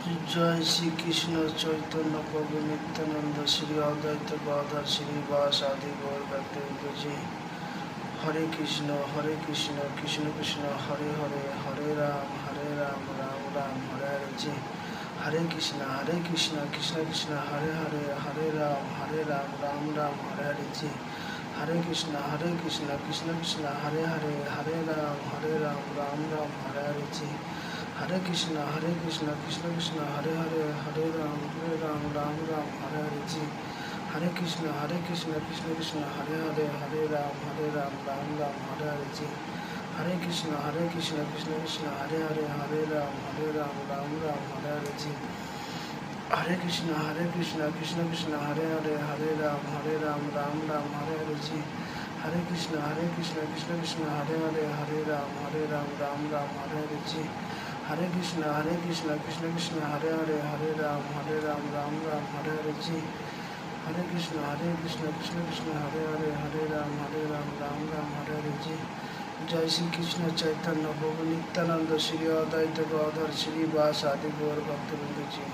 জয় শ্রীকৃষ্ণ চৈতন্য প্রভু নিত্যানন্দ শ্রী অদ্বৈত গদাধর শ্রীবাস আদি গৌর ভক্তবৃন্দ জি। হরে কৃষ্ণ কৃষ্ণ কৃষ্ণ হরে হরে, হরে রাম রাম রাম হরে হরে জি। হরে কৃষ্ণ কৃষ্ণ কৃষ্ণ হরে হরে, হরে রাম রাম রাম হরে হরে জি। হরে কৃষ্ণ কৃষ্ণ কৃষ্ণ হরে হরে, হরে রাম রাম রাম হরে হরে জি। হরে কৃষ্ণ কৃষ্ণ কৃষ্ণ হরে হরে, হরে রাম রাম রাম হরে হরে জি। হরে কৃষ্ণ কৃষ্ণ কৃষ্ণ হরে হরে, হরে রাম রাম রাম হরে হরে জি। হরে কৃষ্ণ কৃষ্ণ কৃষ্ণ হরে হরে, হরে রাম রাম রাম হরে হরে জি। হরে কৃষ্ণ কৃষ্ণ কৃষ্ণ হরে হরে, হরে রাম রাম রাম হরে হরে জি। হরে কৃষ্ণ কৃষ্ণ কৃষ্ণ হরে হরে, হরে রাম রাম রাম হরে হরে জি। হরে কৃষ্ণ কৃষ্ণ কৃষ্ণ হরে হরে, হরে রাম রাম রাম হরে হরে জি। হরে কৃষ্ণ কৃষ্ণ কৃষ্ণ হরে হরে, হরে রাম রাম রাম হরে হরে জি। জয় শ্রীকৃষ্ণ চৈতন্য প্রভু নিত্যানন্দ শ্রী অদ্বৈত গদাধর শ্রীবাস আদি গৌর ভক্তবৃন্দ জি।